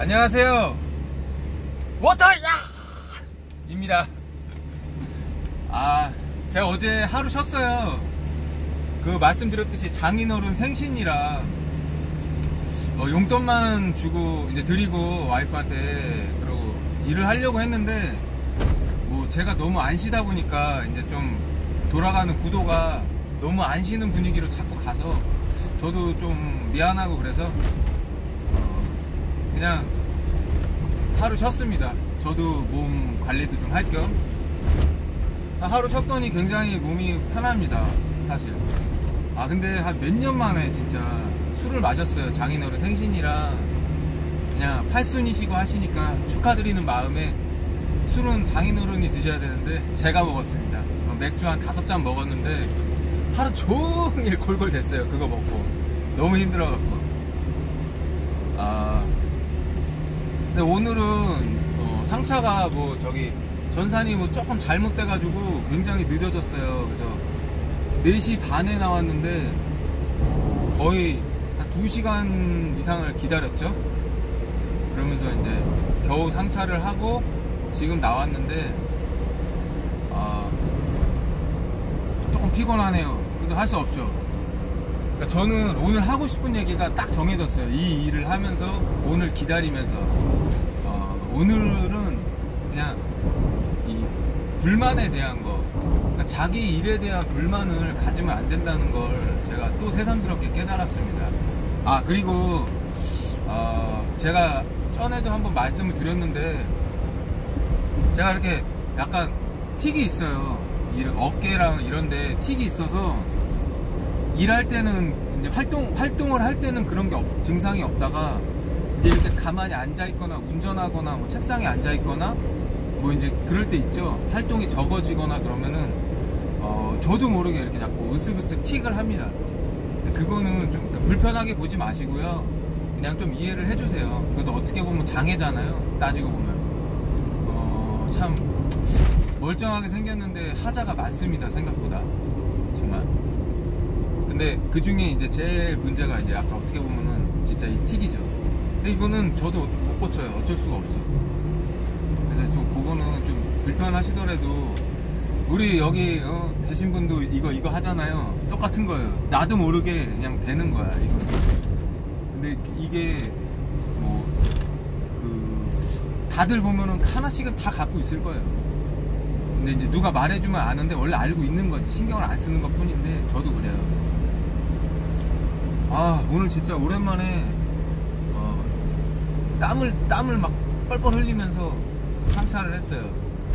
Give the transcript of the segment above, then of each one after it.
안녕하세요. 워터야! 입니다. 제가 어제 하루 쉬었어요. 그 말씀드렸듯이 장인어른 생신이라 용돈만 주고 이제 드리고 와이프한테 그러고 일을 하려고 했는데 뭐 제가 너무 안 쉬다 보니까 이제 좀 돌아가는 구도가 너무 안 쉬는 분위기로 자꾸 가서 저도 좀 미안하고 그래서 그냥 하루 쉬었습니다. 저도 몸 관리도 좀 할 겸 하루 쉬었더니 굉장히 몸이 편합니다. 사실 근데 한 몇 년 만에 진짜 술을 마셨어요. 장인어른 생신이라 그냥 팔순이시고 하시니까 축하드리는 마음에 술은 장인어른이 드셔야 되는데 제가 먹었습니다. 맥주 한 5잔 먹었는데 하루 종일 골골 됐어요. 그거 먹고 너무 힘들어갖고 근데 오늘은 상차가 뭐 저기 전산이 뭐 조금 잘못돼가지고 굉장히 늦어졌어요. 그래서 4시 반에 나왔는데 거의 한 2시간 이상을 기다렸죠. 그러면서 이제 겨우 상차를 하고 지금 나왔는데 조금 피곤하네요. 그래도 할 수 없죠. 그러니까 저는 오늘 하고 싶은 얘기가 딱 정해졌어요. 이 일을 하면서 오늘 기다리면서 오늘은 그냥 이 불만에 대한 거, 그러니까 자기 일에 대한 불만을 가지면 안 된다는 걸 제가 또 새삼스럽게 깨달았습니다. 그리고 제가 전에도 한번 말씀을 드렸는데 제가 이렇게 약간 틱이 있어요. 어깨랑 이런데 틱이 있어서 일할 때는 이제 활동을 할 때는 그런 게 증상이 없다가 이제 이렇게 가만히 앉아 있거나 운전하거나 뭐 책상에 앉아 있거나 뭐 이제 그럴 때 있죠. 활동이 적어지거나 그러면은 저도 모르게 이렇게 자꾸 으쓱으쓱 틱을 합니다. 근데 그거는 좀 불편하게 보지 마시고요. 그냥 좀 이해를 해주세요. 그것도 어떻게 보면 장애잖아요. 따지고 보면 참 멀쩡하게 생겼는데 하자가 많습니다. 생각보다 정말. 근데 그 중에 이제 제일 문제가 이제 아까 어떻게 보면은 진짜 이 틱이죠. 근데 이거는 저도 못 고쳐요. 어쩔 수가 없어. 그래서 좀 그거는 좀 불편하시더라도 우리 여기 되신 분도 이거 하잖아요. 똑같은 거예요. 나도 모르게 그냥 되는 거야 이거. 근데 이게 뭐 다들 보면은 하나씩은 다 갖고 있을 거예요. 근데 이제 누가 말해주면 아는데 원래 알고 있는 거지. 신경을 안 쓰는 것 뿐인데 저도 그래요. 오늘 진짜 오랜만에 땀을 막 뻘뻘 흘리면서 상차를 했어요.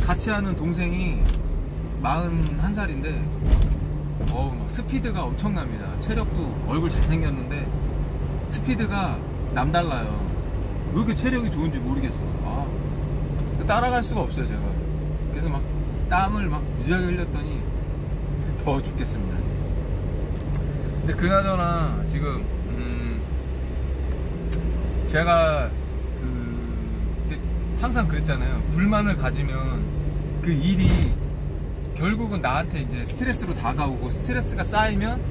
같이 하는 동생이 41살인데 막 스피드가 엄청납니다. 체력도 얼굴 잘생겼는데 스피드가 남달라요. 왜 이렇게 체력이 좋은지 모르겠어. 따라갈 수가 없어요 제가. 그래서 막 땀을 막 무지하게 흘렸더니 더워 죽겠습니다. 근데 그나저나 지금 제가 항상 그랬잖아요. 불만을 가지면 그 일이 결국은 나한테 이제 스트레스로 다가오고 스트레스가 쌓이면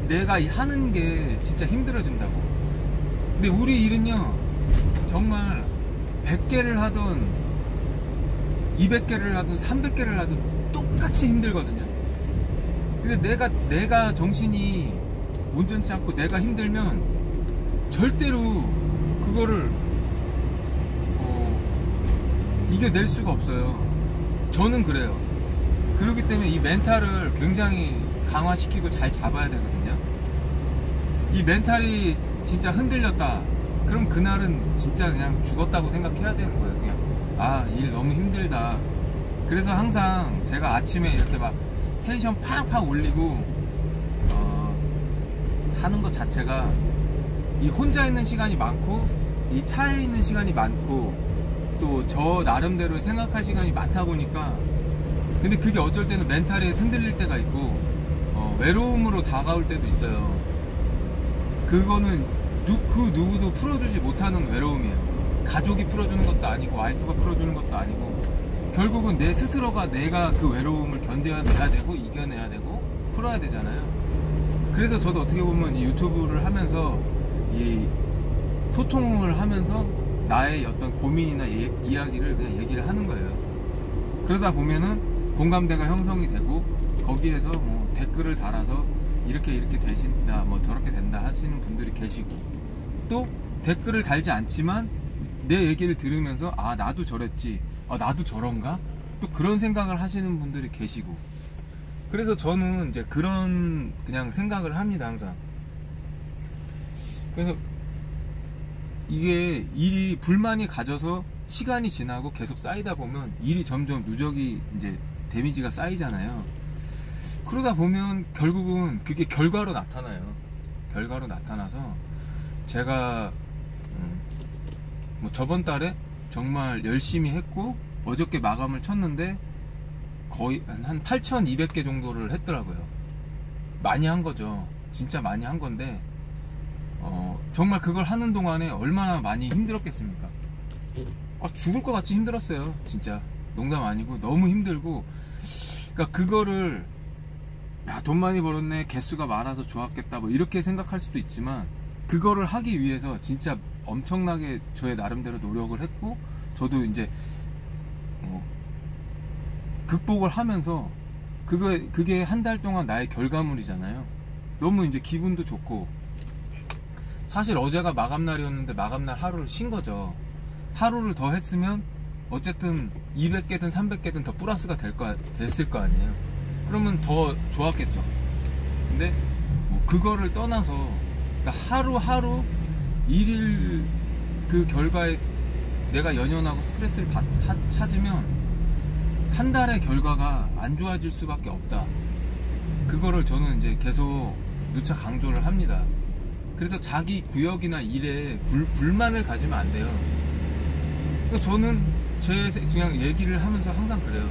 내가 하는 게 진짜 힘들어진다고. 근데 우리 일은요 정말 100개를 하든 200개를 하든 300개를 하든 똑같이 힘들거든요. 근데 내가 정신이 온전치 않고 내가 힘들면 절대로 그거를 이겨낼 수가 없어요. 저는 그래요. 그렇기 때문에 이 멘탈을 굉장히 강화시키고 잘 잡아야 되거든요. 이 멘탈이 진짜 흔들렸다 그럼 그날은 진짜 그냥 죽었다고 생각해야 되는 거예요. 그냥 일 너무 힘들다. 그래서 항상 제가 아침에 이렇게 막 텐션 팍팍 올리고 하는 것 자체가 이 혼자 있는 시간이 많고 이 차에 있는 시간이 많고 또 저 나름대로 생각할 시간이 많다 보니까 근데 그게 어쩔 때는 멘탈이 흔들릴 때가 있고 외로움으로 다가올 때도 있어요. 그거는 그 누구도 풀어주지 못하는 외로움이에요. 가족이 풀어주는 것도 아니고 와이프가 풀어주는 것도 아니고 결국은 내 스스로가 내가 그 외로움을 견뎌내야 되고 이겨내야 되고 풀어야 되잖아요. 그래서 저도 어떻게 보면 이 유튜브를 하면서 이 소통을 하면서 나의 어떤 고민이나 이야기를 그냥 얘기를 하는 거예요. 그러다 보면은 공감대가 형성이 되고 거기에서 뭐 댓글을 달아서 이렇게 되신다, 뭐 저렇게 된다 하시는 분들이 계시고, 또 댓글을 달지 않지만 내 얘기를 들으면서 아 나도 저랬지, 아 나도 저런가, 또 그런 생각을 하시는 분들이 계시고. 그래서 저는 이제 그런 그냥 생각을 합니다, 항상. 그래서 이게 일이 불만이 가져서 시간이 지나고 계속 쌓이다 보면 일이 점점 누적이 이제 데미지가 쌓이잖아요. 그러다 보면 결국은 그게 결과로 나타나요. 결과로 나타나서 제가 뭐 저번 달에 정말 열심히 했고 어저께 마감을 쳤는데 거의 한 8,200개 정도를 했더라고요. 많이 한 거죠. 진짜 많이 한 건데 정말 그걸 하는 동안에 얼마나 많이 힘들었겠습니까? 죽을 것 같이 힘들었어요. 진짜 농담 아니고 너무 힘들고. 그러니까 그거를 야, 돈 많이 벌었네, 개수가 많아서 좋았겠다, 뭐 이렇게 생각할 수도 있지만, 그거를 하기 위해서 진짜 엄청나게 저의 나름대로 노력을 했고, 저도 이제 극복을 하면서 그게 한 달 동안 나의 결과물이잖아요. 너무 이제 기분도 좋고. 사실 어제가 마감날이었는데 마감날 하루를 쉰 거죠. 하루를 더 했으면 어쨌든 200개든 300개든 더 플러스가 됐을 거 아니에요. 그러면 더 좋았겠죠. 근데 뭐 그거를 떠나서, 그러니까 하루하루 일일 그 결과에 내가 연연하고 스트레스를 찾으면 한 달의 결과가 안 좋아질 수밖에 없다. 그거를 저는 이제 계속 누차 강조를 합니다. 그래서 자기 구역이나 일에 불만을 가지면 안 돼요. 그러니까 저는 그냥 얘기를 하면서 항상 그래요.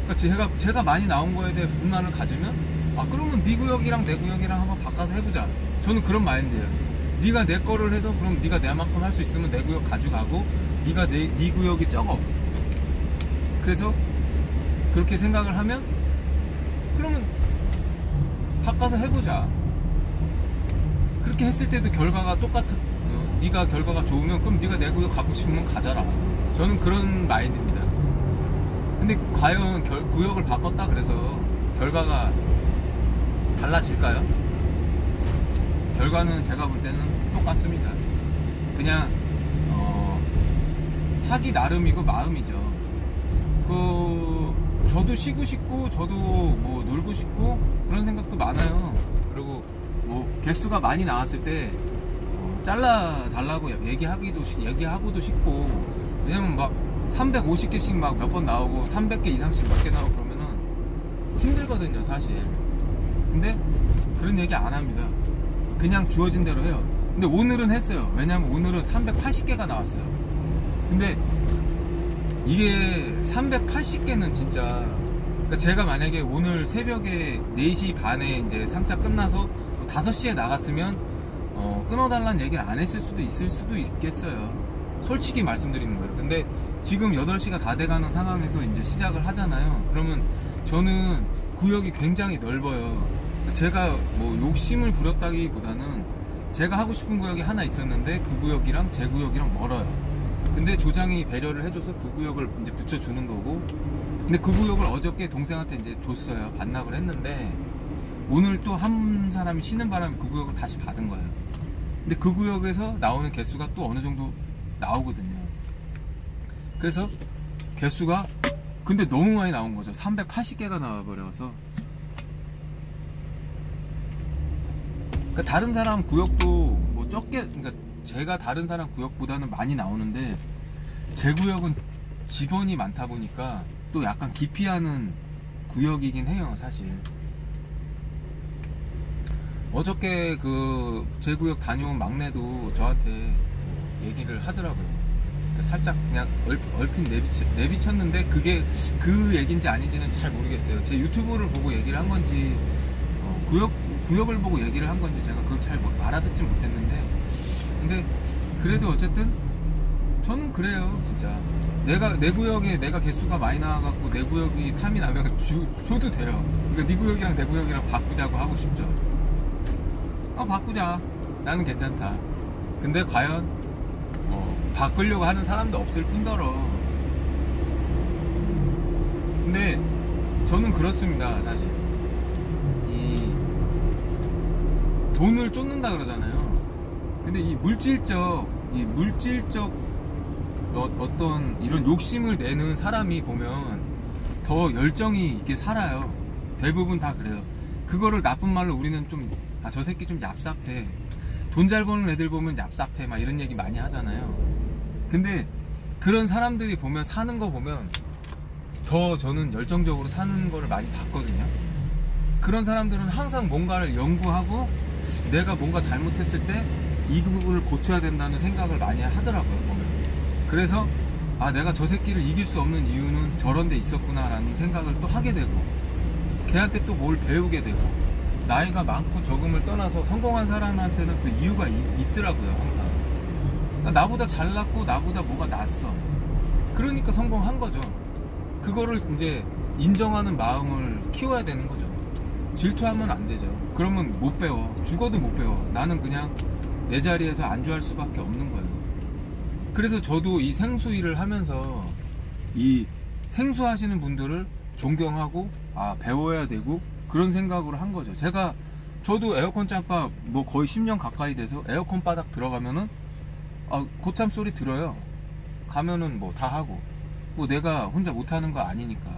그러니까 제가 많이 나온 거에 대해 불만을 가지면, 그러면 네 구역이랑 내 구역이랑 한번 바꿔서 해보자. 저는 그런 마인드예요. 네가 내 거를 해서 그럼 네가 내만큼 할 수 있으면 내 구역 가져가고, 네가 네 구역이 적어. 그래서 그렇게 생각을 하면, 그러면 바꿔서 해보자. 그렇게 했을 때도 결과가 똑같아. 네가 결과가 좋으면 그럼 네가 내 구역 가고 싶으면 가져라. 저는 그런 마인드입니다. 근데 과연 구역을 바꿨다 그래서 결과가 달라질까요? 결과는 제가 볼 때는 똑같습니다. 그냥 하기 나름이고 마음이죠. 저도 쉬고 싶고 저도 뭐 놀고 싶고 그런 생각도 많아요. 그리고 뭐 개수가 많이 나왔을 때 잘라 달라고 얘기하고도 싶고, 왜냐면 막 350개씩 막 몇 번 나오고 300개 이상씩 몇 개 나오고 그러면은 힘들거든요, 사실. 근데 그런 얘기 안 합니다. 그냥 주어진 대로 해요. 근데 오늘은 했어요. 왜냐면 오늘은 380개가 나왔어요. 근데 이게 380개는 진짜, 그러니까 제가 만약에 오늘 새벽에 4시 반에 이제 상차 끝나서 5시에 나갔으면 끊어달라는 얘기를 안 했을 수도 있겠어요. 솔직히 말씀드리는 거예요. 근데 지금 8시가 다 돼가는 상황에서 이제 시작을 하잖아요. 그러면 저는 구역이 굉장히 넓어요. 제가 뭐 욕심을 부렸다기보다는 제가 하고 싶은 구역이 하나 있었는데 그 구역이랑 제 구역이랑 멀어요. 근데 조장이 배려를 해줘서 그 구역을 이제 붙여주는 거고, 근데 그 구역을 어저께 동생한테 이제 줬어요. 반납을 했는데 오늘 또 한 사람이 쉬는 바람에 그 구역을 다시 받은 거예요. 근데 그 구역에서 나오는 개수가 또 어느 정도 나오거든요. 그래서 개수가 근데 너무 많이 나온 거죠. 380개가 나와버려서. 그러니까 다른 사람 구역도 뭐 적게, 그러니까 제가 다른 사람 구역보다는 많이 나오는데 제 구역은 직원이 많다 보니까 또 약간 기피하는 구역이긴 해요, 사실. 어저께 제 구역 다녀온 막내도 저한테 얘기를 하더라고요. 살짝 그냥 얼핏 내비쳤는데 그게 그 얘기인지 아닌지는 잘 모르겠어요. 제 유튜브를 보고 얘기를 한 건지 구역을 보고 얘기를 한 건지 제가 그걸 잘 알아듣지 못했는데, 근데 그래도 어쨌든 저는 그래요. 진짜 내 구역에 내가 개수가 많이 나와갖고 내 구역이 탐이 나면 줘도 돼요. 그러니까 네 구역이랑 내 구역이랑 바꾸자고 하고 싶죠. 바꾸자. 나는 괜찮다. 근데 과연 바꾸려고 하는 사람도 없을 뿐더러. 근데 저는 그렇습니다. 사실 이 돈을 쫓는다 그러잖아요. 근데 이 물질적 어떤 이런 욕심을 내는 사람이 보면 더 열정이 있게 살아요. 대부분 다 그래요. 그거를 나쁜 말로 우리는 좀 저 새끼 좀 얍삽해, 돈 잘 버는 애들 보면 얍삽해 막 이런 얘기 많이 하잖아요. 근데 그런 사람들이 보면 사는 거 보면 더 저는 열정적으로 사는 거를 많이 봤거든요. 그런 사람들은 항상 뭔가를 연구하고 내가 뭔가 잘못했을 때 이 부분을 고쳐야 된다는 생각을 많이 하더라고요, 보면. 그래서 내가 저 새끼를 이길 수 없는 이유는 저런 데 있었구나 라는 생각을 또 하게 되고, 걔한테 또 뭘 배우게 되고, 나이가 많고 적음을 떠나서 성공한 사람한테는 그 이유가 있더라고요, 항상. 그러니까 나보다 잘났고 나보다 뭐가 낫어, 그러니까 성공한 거죠. 그거를 이제 인정하는 마음을 키워야 되는 거죠. 질투하면 안 되죠. 그러면 못 배워. 죽어도 못 배워. 나는 그냥 내 자리에서 안주할 수밖에 없는 거예요. 그래서 저도 이 생수 일을 하면서 이 생수하시는 분들을 존경하고 배워야 되고 그런 생각으로 한 거죠. 저도 에어컨 짬바 뭐 거의 10년 가까이 돼서 에어컨 바닥 들어가면은 고참 소리 들어요. 가면은 뭐 다 하고, 뭐 내가 혼자 못하는 거 아니니까.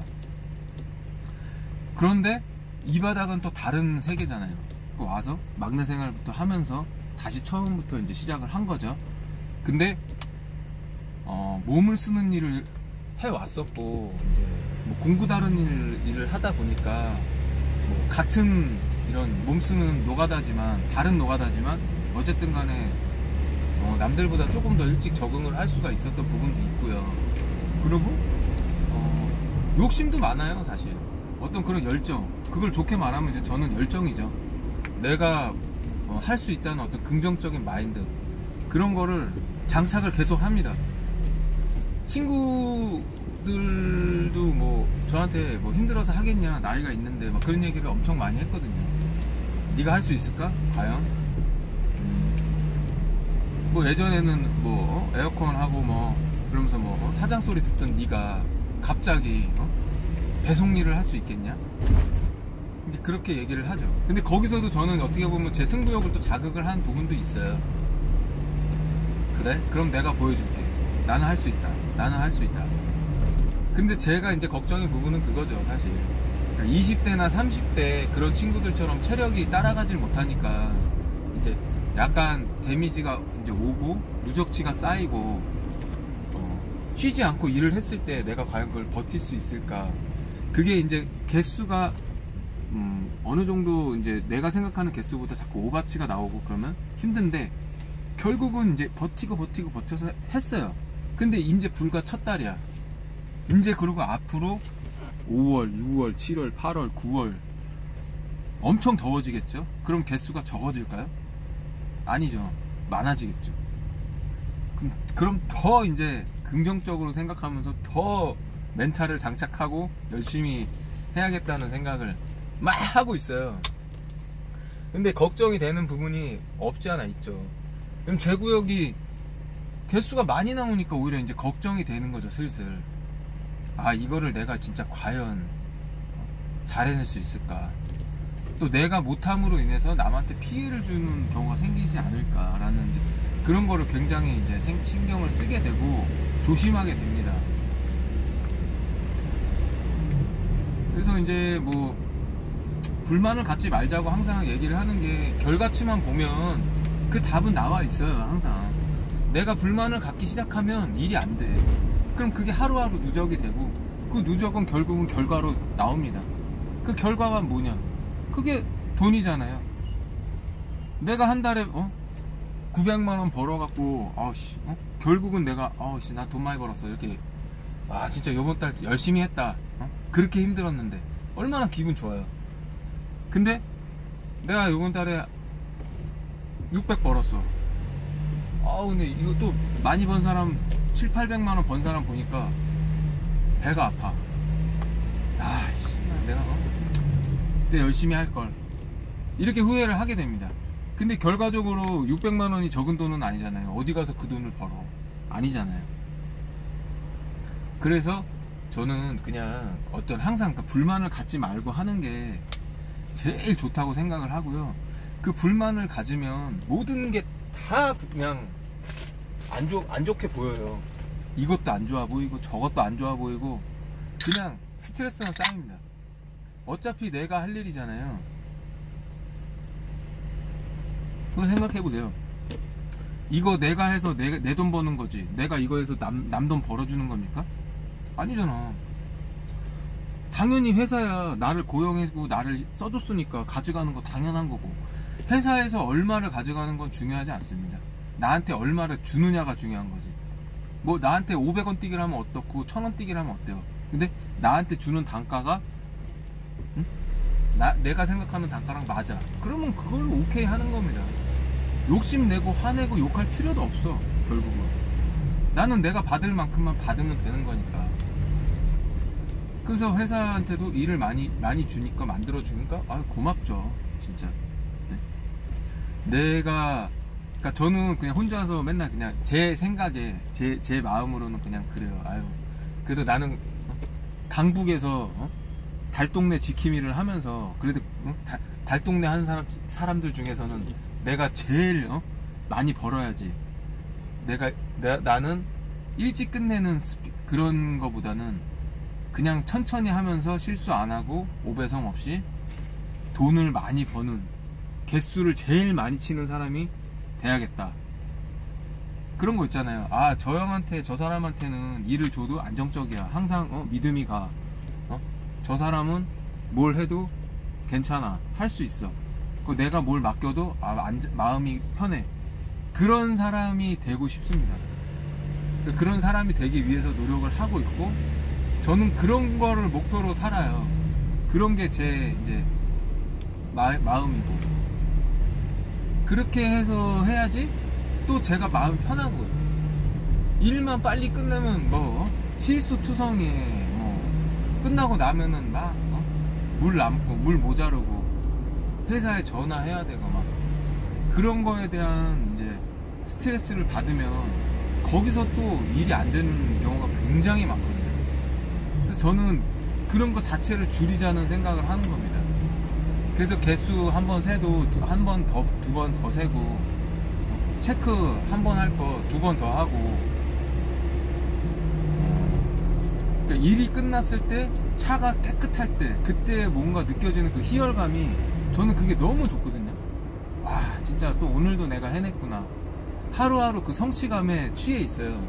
그런데 이 바닥은 또 다른 세계잖아요. 와서 막내 생활부터 하면서 다시 처음부터 이제 시작을 한 거죠. 근데 몸을 쓰는 일을 해왔었고, 이제 뭐 공구 다른 일을 하다 보니까 뭐 같은 이런 몸 쓰는 노가다지만, 다른 노가다지만 어쨌든 간에 남들보다 조금 더 일찍 적응을 할 수가 있었던 부분도 있고요. 그리고 욕심도 많아요, 사실. 어떤 그런 열정, 그걸 좋게 말하면 이제 저는 열정이죠. 내가 할 수 있다는 어떤 긍정적인 마인드, 그런 거를 장착을 계속 합니다. 친구들도 뭐 저한테 뭐 힘들어서 하겠냐, 나이가 있는데 막 그런 얘기를 엄청 많이 했거든요. 네가 할 수 있을까? 과연? 뭐 예전에는 뭐 에어컨 하고 뭐 그러면서 뭐 사장 소리 듣던 네가 갑자기 배송 일을 할 수 있겠냐? 이제 그렇게 얘기를 하죠. 근데 거기서도 저는 어떻게 보면 제 승부욕을 또 자극을 한 부분도 있어요. 그래? 그럼 내가 보여줄게. 나는 할 수 있다. 나는 할 수 있다. 근데 제가 이제 걱정인 부분은 그거죠, 사실. 20대나 30대 그런 친구들처럼 체력이 따라가질 못하니까 이제 약간 데미지가 이제 오고 누적치가 쌓이고 쉬지 않고 일을 했을 때 내가 과연 그걸 버틸 수 있을까? 그게 이제 개수가 어느 정도 이제 내가 생각하는 개수보다 자꾸 오바치가 나오고 그러면 힘든데, 결국은 이제 버텨서 했어요. 근데 이제 불과 첫 달이야. 이제 그리고 앞으로 5월, 6월, 7월, 8월, 9월 엄청 더워지겠죠? 그럼 개수가 적어질까요? 아니죠. 많아지겠죠. 그럼 더 이제 긍정적으로 생각하면서 더 멘탈을 장착하고 열심히 해야겠다는 생각을 막 하고 있어요. 근데 걱정이 되는 부분이 없지 않아 있죠. 그럼 제 구역이 개수가 많이 나오니까 오히려 이제 걱정이 되는 거죠, 슬슬. 이거를 내가 진짜 과연 잘 해낼 수 있을까? 또 내가 못함으로 인해서 남한테 피해를 주는 경우가 생기지 않을까라는 그런 거를 굉장히 이제 신경을 쓰게 되고 조심하게 됩니다. 그래서 이제 뭐 불만을 갖지 말자고 항상 얘기를 하는 게, 결과치만 보면 그 답은 나와 있어요, 항상. 내가 불만을 갖기 시작하면 일이 안 돼. 그럼 그게 하루하루 누적이 되고, 그 누적은 결국은 결과로 나옵니다. 그 결과가 뭐냐? 그게 돈이잖아요. 내가 한 달에 900만원 벌어갖고 결국은 내가 나 돈 많이 벌었어, 이렇게 진짜 요번 달 열심히 했다, 그렇게 힘들었는데 얼마나 기분 좋아요. 근데 내가 요번 달에 600 벌었어. 근데 이거 또 많이 번 사람, 7, 800만원 번 사람 보니까 배가 아파. 내가 그때 열심히 할걸, 이렇게 후회를 하게 됩니다. 근데 결과적으로 600만 원이 적은 돈은 아니잖아요. 어디 가서 그 돈을 벌어? 아니잖아요. 그래서 저는 그냥 어떤 항상 그 불만을 갖지 말고 하는 게 제일 좋다고 생각을 하고요. 그 불만을 가지면 모든 게 다 그냥 안 좋게 보여요. 이것도 안 좋아 보이고 저것도 안 좋아 보이고 그냥 스트레스만 쌓입니다. 어차피 내가 할 일이잖아요. 그거 생각해보세요. 이거 내가 해서 내 돈 버는 거지. 내가 이거 해서 남 돈 벌어주는 겁니까? 아니잖아. 당연히 회사야 나를 고용해고 나를 써줬으니까 가져가는 거 당연한 거고, 회사에서 얼마를 가져가는 건 중요하지 않습니다. 나한테 얼마를 주느냐가 중요한 거지. 뭐 나한테 500원 뛰기를 하면 어떻고 1000원 뛰기를 하면 어때요? 근데 나한테 주는 단가가 응? 내가 생각하는 단가랑 맞아. 그러면 그걸 오케이 하는 겁니다. 욕심내고 화내고 욕할 필요도 없어. 결국은 나는 내가 받을 만큼만 받으면 되는 거니까. 그래서 회사한테도 일을 많이 주니까, 만들어 주니까 고맙죠 진짜. 네? 그러니까 저는 그냥 혼자서 맨날 그냥 제 생각에 제 마음으로는 그냥 그래요. 그래도 나는 강북에서 달동네 지킴이를 하면서 그래도 달동네 한 사람들 중에서는 내가 제일 많이 벌어야지. 나는 일찍 끝내는 그런 거보다는 그냥 천천히 하면서 실수 안 하고 오배성 없이 돈을 많이 버는, 개수를 제일 많이 치는 사람이 돼야겠다. 그런 거 있잖아요. 저 형한테, 저 사람한테는 일을 줘도 안정적이야. 항상 믿음이 가. 저 사람은 뭘 해도 괜찮아. 할 수 있어. 내가 뭘 맡겨도 마음이 편해. 그런 사람이 되고 싶습니다. 그런 사람이 되기 위해서 노력을 하고 있고, 저는 그런 거를 목표로 살아요. 그런 게 제 이제 마음이고, 그렇게 해서 해야지 또 제가 마음 편하고요. 일만 빨리 끝내면 뭐 실수투성이에 뭐 끝나고 나면은 막 물 남고 물 모자르고 회사에 전화해야 되고 막 그런 거에 대한 이제 스트레스를 받으면 거기서 또 일이 안 되는 경우가 굉장히 많거든요. 그래서 저는 그런 거 자체를 줄이자는 생각을 하는 겁니다. 그래서 개수 한 번 세도 한 번 더, 두 번 더 세고, 체크 한 번 할 거 두 번 더 하고, 그러니까 일이 끝났을 때 차가 깨끗할 때 그때 뭔가 느껴지는 그 희열감이, 저는 그게 너무 좋거든요. 진짜 또 오늘도 내가 해냈구나. 하루하루 그 성취감에 취해 있어요.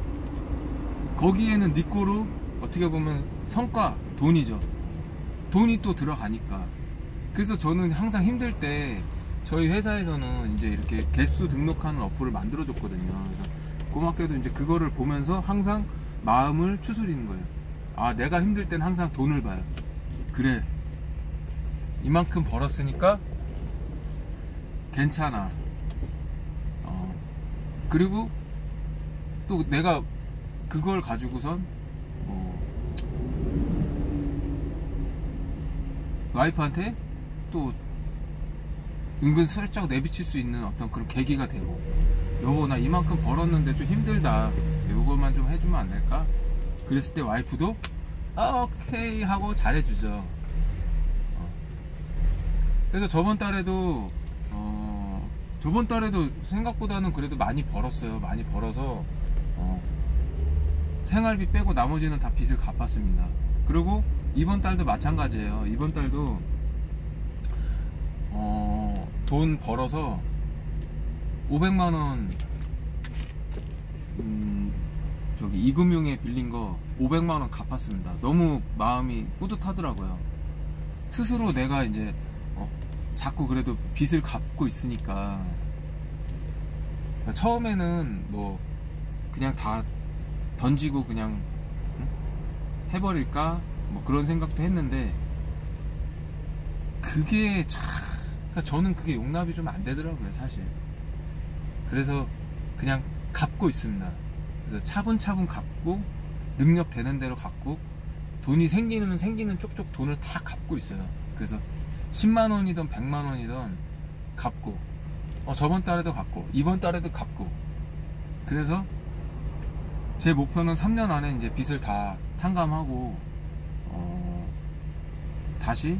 거기에는 네 거로 어떻게 보면 성과, 돈이죠. 돈이 또 들어가니까. 그래서 저는 항상 힘들 때 저희 회사에서는 이제 이렇게 개수 등록하는 어플을 만들어 줬거든요. 그래서 고맙게도 이제 그거를 보면서 항상 마음을 추스리는 거예요. 내가 힘들 땐 항상 돈을 봐요. 그래, 이만큼 벌었으니까 괜찮아. 그리고 또 내가 그걸 가지고선 와이프한테 또 은근 슬쩍 내비칠 수 있는 어떤 그런 계기가 되고, 여보 나 이만큼 벌었는데 좀 힘들다, 요것만 좀 해주면 안 될까? 그랬을 때 와이프도 오케이 하고 잘해주죠. 그래서 저번 달에도 생각보다는 그래도 많이 벌었어요. 많이 벌어서 생활비 빼고 나머지는 다 빚을 갚았습니다. 그리고 이번 달도 마찬가지예요. 이번 달도 돈 벌어서 500만원 저기 이금융에 빌린 거 500만원 갚았습니다. 너무 마음이 뿌듯하더라고요. 스스로 내가 이제 자꾸 그래도 빚을 갚고 있으니까. 처음에는 뭐 그냥 다 던지고 그냥 해버릴까 뭐 그런 생각도 했는데, 그게 그러니까 저는 그게 용납이 좀 안 되더라고요 사실. 그래서 그냥 갚고 있습니다. 그래서 차분차분 갚고, 능력 되는 대로 갚고, 돈이 생기는 쪽쪽 돈을 다 갚고 있어요. 그래서 10만원이든 100만원이든 갚고, 저번 달에도 갚고 이번 달에도 갚고, 그래서 제 목표는 3년 안에 이제 빚을 다 탕감하고 다시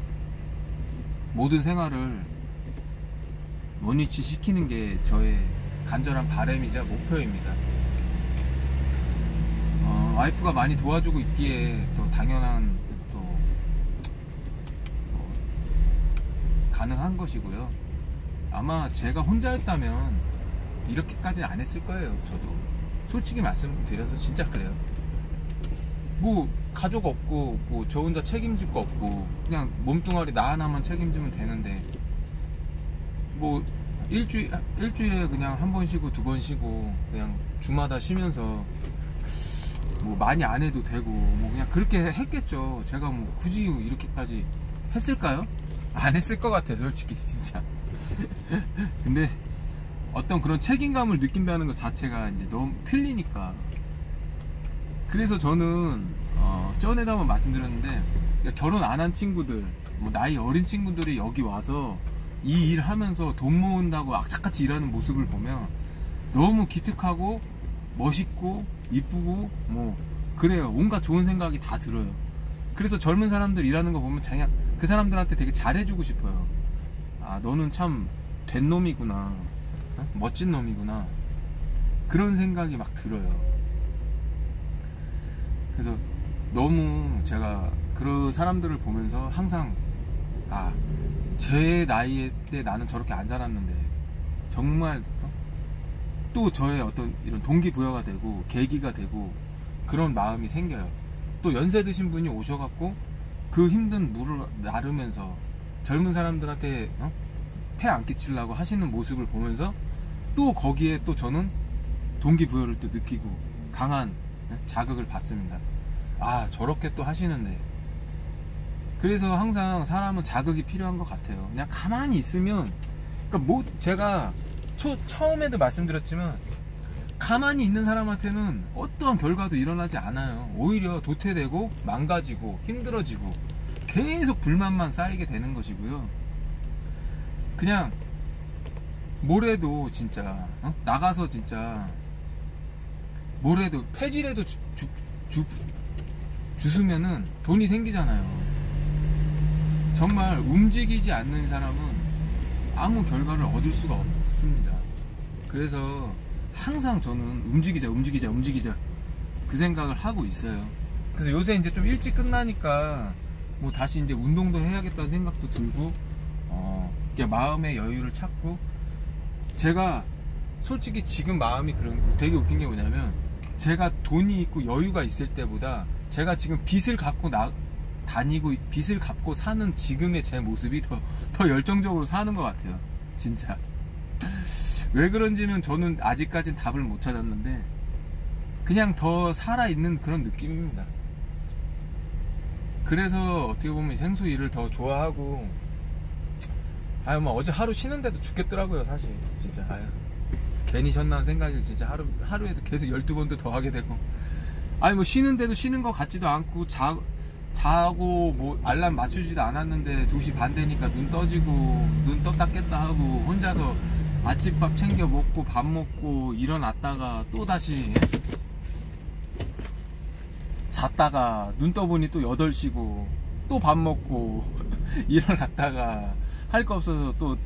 모든 생활을 원위치 시키는 게 저의 간절한 바람이자 목표입니다. 와이프가 많이 도와주고 있기에 또 당연한 또 가능한 것이고요. 아마 제가 혼자 했다면 이렇게까지 안 했을 거예요. 저도 솔직히 말씀드려서 진짜 그래요. 뭐 가족 없고 뭐 저 혼자 책임질 거 없고 그냥 몸뚱아리 나 하나만 책임지면 되는데, 뭐 일주일에 그냥 한 번 쉬고 두 번 쉬고 그냥 주마다 쉬면서 뭐 많이 안 해도 되고 뭐 그냥 그렇게 했겠죠. 제가 뭐 굳이 이렇게까지 했을까요? 안 했을 것 같아요, 솔직히 진짜. 근데 어떤 그런 책임감을 느낀다는 것 자체가 이제 너무 틀리니까. 그래서 저는 전에도 한번 말씀드렸는데, 결혼 안 한 친구들, 뭐 나이 어린 친구들이 여기 와서 이 일 하면서 돈 모은다고 악착같이 일하는 모습을 보면 너무 기특하고 멋있고 이쁘고 뭐 그래요. 온갖 좋은 생각이 다 들어요. 그래서 젊은 사람들 일하는 거 보면 그냥 그 사람들한테 되게 잘해주고 싶어요. 아, 너는 참 된 놈이구나, 멋진 놈이구나, 그런 생각이 막 들어요. 그래서 너무 제가 그런 사람들을 보면서 항상 제 나이 때 나는 저렇게 안 살았는데 정말 또 저의 어떤 이런 동기부여가 되고 계기가 되고 그런 마음이 생겨요. 또 연세 드신 분이 오셔갖고 그 힘든 물을 나르면서 젊은 사람들한테 폐 안 끼치려고 하시는 모습을 보면서 또 거기에 또 저는 동기부여를 또 느끼고 강한 자극을 받습니다. 아, 저렇게 또 하시는데. 그래서 항상 사람은 자극이 필요한 것 같아요. 그냥 가만히 있으면, 그러니까 뭐 제가 처음에도 말씀드렸지만 가만히 있는 사람한테는 어떠한 결과도 일어나지 않아요. 오히려 도태되고 망가지고 힘들어지고 계속 불만만 쌓이게 되는 것이고요. 그냥 뭐래도 진짜 나가서 진짜 뭐래도 폐지라도 주스면은 돈이 생기잖아요. 정말 움직이지 않는 사람은 아무 결과를 얻을 수가 없습니다. 그래서 항상 저는 움직이자 그 생각을 하고 있어요. 그래서 요새 이제 좀 일찍 끝나니까 뭐 다시 이제 운동도 해야겠다는 생각도 들고 마음의 여유를 찾고, 제가 솔직히 지금 마음이 되게 웃긴 게 뭐냐면, 제가 돈이 있고 여유가 있을 때보다 제가 지금 빚을 갖고 다니고 빚을 갚고 사는 지금의 제 모습이 더 열정적으로 사는 것 같아요. 진짜 왜 그런지는 저는 아직까지는 답을 못 찾았는데 그냥 더 살아있는 그런 느낌입니다. 그래서 어떻게 보면 생수 일을 더 좋아하고, 뭐 어제 하루 쉬는데도 죽겠더라고요, 사실. 진짜 괜히 쉬었나 생각이 진짜 하루에도 계속 12번도 더 하게 되고, 뭐 쉬는데도 쉬는 것 같지도 않고, 자고 뭐 알람 맞추지도 않았는데 2시 반 되니까 눈 떠지고 눈 떴다 깼다 하고 혼자서 아침밥 챙겨 먹고 밥 먹고 일어났다가 또 다시 잤다가 눈 떠보니 또 8시고 또 밥 먹고 일어났다가 할 거 없어서 또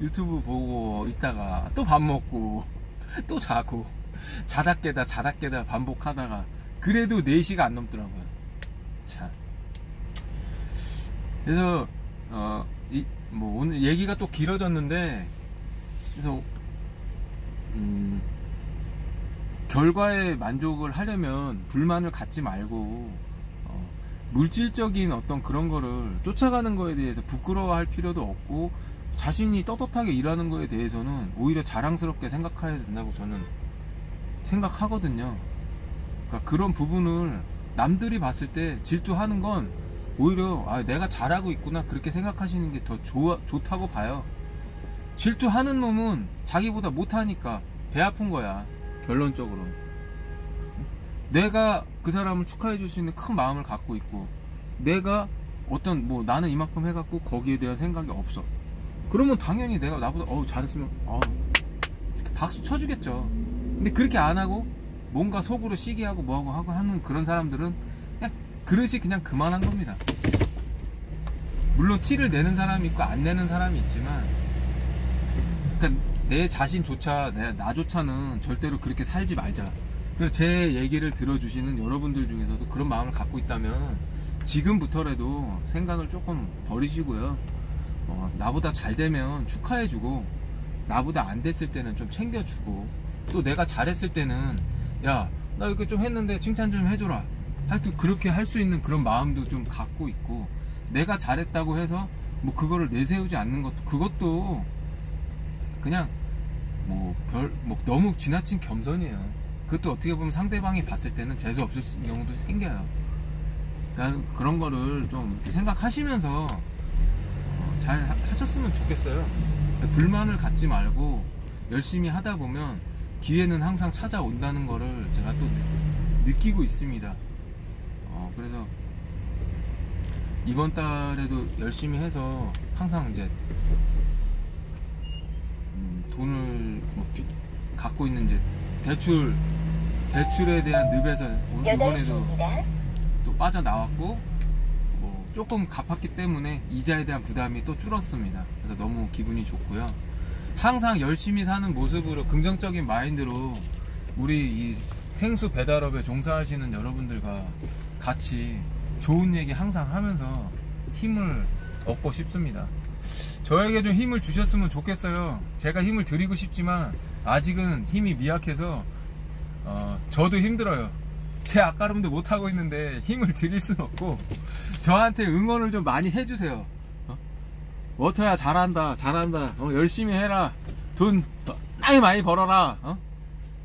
유튜브 보고 있다가 또 밥 먹고 또 자고 자다 깨다 반복하다가 그래도 4시가 안 넘더라고요. 참. 그래서 뭐 오늘 얘기가 또 길어졌는데, 그래서 결과에 만족을 하려면 불만을 갖지 말고 물질적인 어떤 그런 거를 쫓아가는 거에 대해서 부끄러워할 필요도 없고, 자신이 떳떳하게 일하는 거에 대해서는 오히려 자랑스럽게 생각해야 된다고 저는 생각하거든요. 그러니까 그런 부분을 남들이 봤을 때 질투하는 건 오히려 내가 잘하고 있구나 그렇게 생각하시는 게 더 좋다고 봐요. 질투하는 놈은 자기보다 못하니까 배 아픈 거야, 결론적으로. 내가 그 사람을 축하해 줄 수 있는 큰 마음을 갖고 있고, 내가 나는 이만큼 해갖고 거기에 대한 생각이 없어. 그러면 당연히 내가 나보다 잘했으면 박수 쳐주겠죠. 근데 그렇게 안 하고 뭔가 속으로 시기하고 뭐하고 하는 그런 사람들은 그냥 그릇이 그냥 그만한 겁니다. 물론 티를 내는 사람이 있고 안 내는 사람이 있지만, 그러니까 내 자신조차 나조차는 절대로 그렇게 살지 말자. 그래서 제 얘기를 들어주시는 여러분들 중에서도 그런 마음을 갖고 있다면 지금부터라도 생각을 조금 버리시고요. 나보다 잘 되면 축하해주고, 나보다 안 됐을 때는 좀 챙겨주고, 또 내가 잘했을 때는 야, 나 이렇게 좀 했는데 칭찬 좀 해줘라. 하여튼 그렇게 할 수 있는 그런 마음도 좀 갖고 있고, 내가 잘했다고 해서 뭐 그거를 내세우지 않는 것도, 그것도 그냥 너무 지나친 겸손이에요. 그것도 어떻게 보면 상대방이 봤을 때는 재수 없을 경우도 생겨요. 그러니까 그런 거를 좀 생각하시면서 잘 하셨으면 좋겠어요. 불만을 갖지 말고 열심히 하다 보면 기회는 항상 찾아온다는 거를 제가 또 느끼고 있습니다. 그래서 이번 달에도 열심히 해서 항상 이제 돈을 갖고 있는 이제 대출에 대한 늪에서 이번에도 또 빠져나왔고, 조금 갚았기 때문에 이자에 대한 부담이 또 줄었습니다. 그래서 너무 기분이 좋고요. 항상 열심히 사는 모습으로, 긍정적인 마인드로 우리 이 생수 배달업에 종사하시는 여러분들과 같이 좋은 얘기 항상 하면서 힘을 얻고 싶습니다. 저에게 좀 힘을 주셨으면 좋겠어요. 제가 힘을 드리고 싶지만 아직은 힘이 미약해서 저도 힘들어요. 제 앞가름도 못하고 있는데 힘을 드릴 수는 없고, 저한테 응원을 좀 많이 해주세요. 워터야 잘한다, 열심히 해라, 돈 많이 벌어라,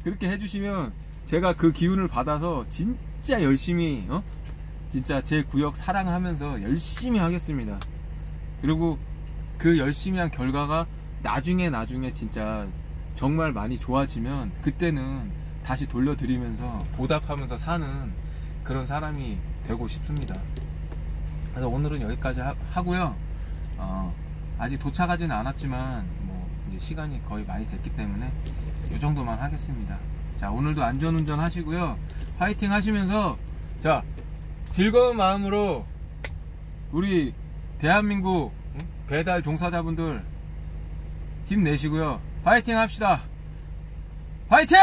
그렇게 해주시면 제가 그 기운을 받아서 진짜 열심히 진짜 제 구역 사랑하면서 열심히 하겠습니다. 그리고 그 열심히 한 결과가 나중에 진짜 정말 많이 좋아지면 그때는 다시 돌려드리면서 보답하면서 사는 그런 사람이 되고 싶습니다. 그래서 오늘은 여기까지 하고요. 아직 도착하지는 않았지만 이제 시간이 거의 많이 됐기 때문에 이 정도만 하겠습니다. 자, 오늘도 안전운전 하시고요. 화이팅 하시면서, 자, 즐거운 마음으로 우리 대한민국 배달 종사자분들 힘내시고요. 화이팅 합시다. 화이팅!